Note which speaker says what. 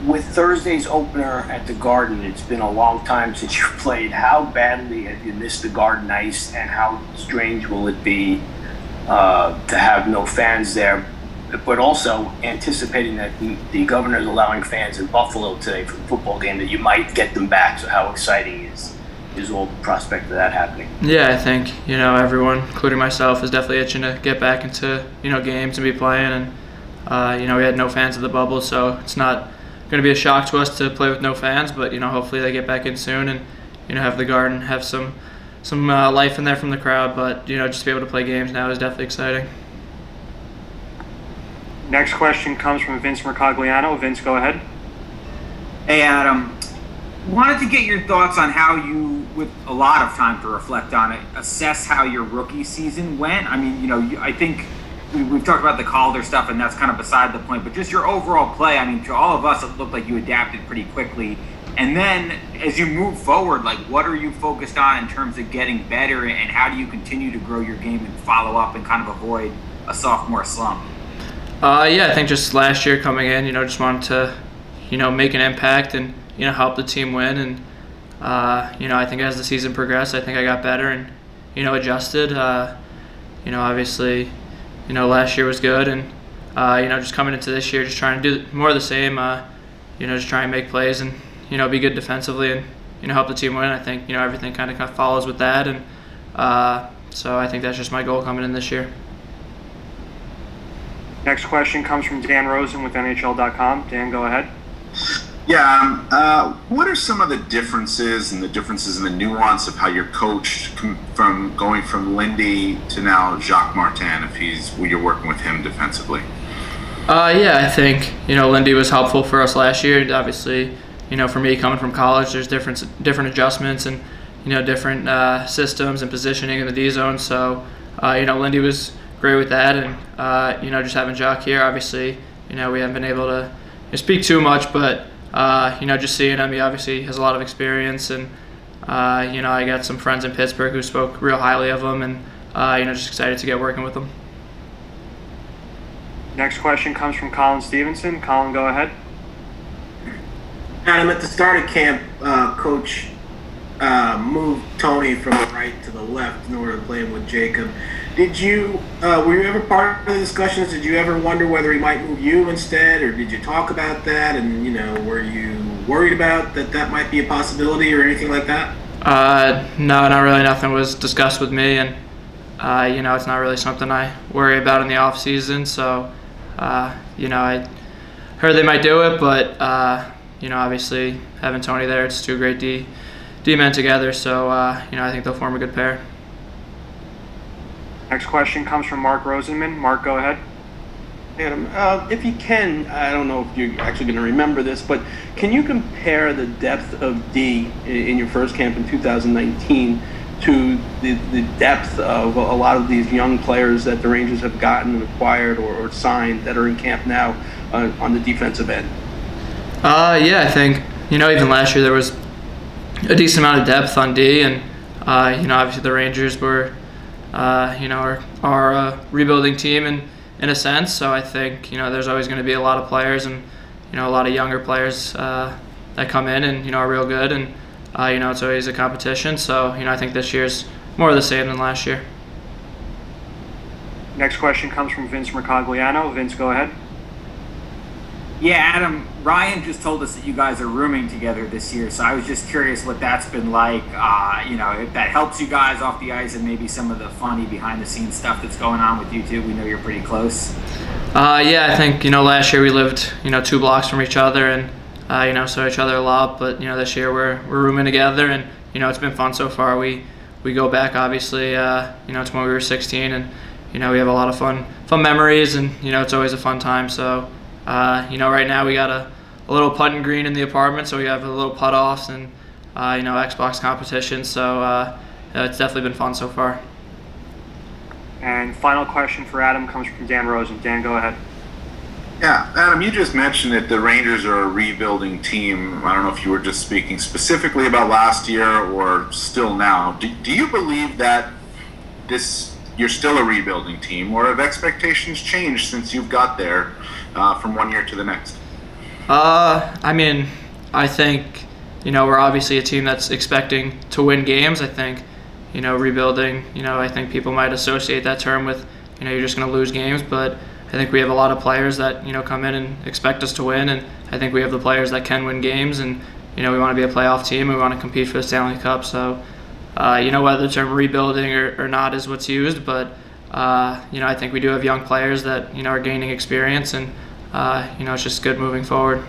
Speaker 1: with Thursday's opener at the Garden, it's been a long time since you played. How badly have you missed the Garden ice, and how strange will it be to have no fans there? But also anticipating that the governor is allowing fans in Buffalo today for the football game, that you might get them back. So how exciting is all the prospect of that happening?
Speaker 2: Yeah, I think, everyone, including myself, is definitely itching to get back into, games and be playing. And, we had no fans at the bubble, so it's not going to be a shock to us to play with no fans. But, hopefully they get back in soon and, have the Garden have some life in there from the crowd. But, just to be able to play games now is definitely exciting.
Speaker 3: Next question comes from Vince Mercogliano. Vince, go ahead.
Speaker 4: Hey, Adam. Wanted to get your thoughts on how you, with a lot of time to reflect on it, assess how your rookie season went. I mean, I think we've talked about the Calder stuff, and that's kind of beside the point, but just your overall play. I mean, to all of us, it looked like you adapted pretty quickly. And then as you move forward, what are you focused on in terms of getting better, and how do you continue to grow your game and follow up and kind of avoid a sophomore slump?
Speaker 2: Yeah, I think just last year coming in, just wanted to, make an impact and, help the team win. And, I think as the season progressed, I think I got better and, adjusted. Obviously, last year was good. And, just coming into this year, just trying to do more of the same, just try and make plays and, be good defensively and, help the team win. I think, everything kind of follows with that. And so I think that's just my goal coming in this year.
Speaker 3: Next question comes from Dan Rosen with NHL.com. Dan, go ahead.
Speaker 5: Yeah, what are some of the differences and the nuance of how you're coached from going from Lindy to now Jacques Martin, if you're working with him defensively?
Speaker 2: Yeah, I think, Lindy was helpful for us last year. And obviously, for me coming from college, there's different adjustments and, different systems and positioning in the D zone. So, Lindy was great with that, and just having Jacques here, obviously, we haven't been able to speak too much, but just seeing him, he obviously has a lot of experience, and I got some friends in Pittsburgh who spoke real highly of him, and just excited to get working with him.
Speaker 3: Next question comes from Colin Stevenson. Colin, go ahead.
Speaker 6: Adam, at the start of camp, Coach moved Tony from the right to the left in order to play him with Jacob. Were you ever part of the discussions? Did you ever wonder whether he might move you instead, or did you talk about that? And, were you worried about that might be a possibility or anything like that?
Speaker 2: No, not really. Nothing was discussed with me, and, it's not really something I worry about in the off season. So, I heard they might do it, but, obviously having Tony there, it's two great D-men together. So, I think they'll form a good pair.
Speaker 3: Next question comes from Mark Rosenman. Mark, go ahead.
Speaker 7: Adam, if you can, I don't know if you're actually going to remember this, but can you compare the depth of D in your first camp in 2019 to the depth of a lot of these young players that the Rangers have gotten and acquired or signed that are in camp now on the defensive end?
Speaker 2: Yeah, I think, even last year there was a decent amount of depth on D, and, obviously the Rangers were are a rebuilding team in a sense. So I think, there's always going to be a lot of players and, a lot of younger players that come in and, are real good. And, it's always a competition. So, I think this year's more of the same than last year.
Speaker 3: Next question comes from Vince Mercogliano. Vince, go ahead.
Speaker 4: Yeah, Adam, Ryan just told us that you guys are rooming together this year, so I was just curious what that's been like, if that helps you guys off the ice and maybe some of the funny behind-the-scenes stuff that's going on with you two. We know you're pretty close.
Speaker 2: Yeah, I think, last year we lived, 2 blocks from each other and, saw each other a lot, but, this year we're rooming together and, it's been fun so far. We go back, obviously, it's when we were 16 and, we have a lot of fun memories and, it's always a fun time, so... right now we got a little putting green in the apartment, so we have a little putt-offs and, Xbox competition. So it's definitely been fun so far.
Speaker 3: And final question for Adam comes from Dan Rosen. Dan, go ahead.
Speaker 5: Yeah, Adam, you just mentioned that the Rangers are a rebuilding team. I don't know if you were just speaking specifically about last year or still now. Do you believe that you're still a rebuilding team, or have expectations changed since you've got there from one year to the next?
Speaker 2: I mean, I think, we're obviously a team that's expecting to win games. I think, rebuilding, I think people might associate that term with, you're just going to lose games, but I think we have a lot of players that, come in and expect us to win, and I think we have the players that can win games, and, we want to be a playoff team, we want to compete for the Stanley Cup, so, whether the term rebuilding or not is what's used, but, I think we do have young players that, are gaining experience, and, it's just good moving forward.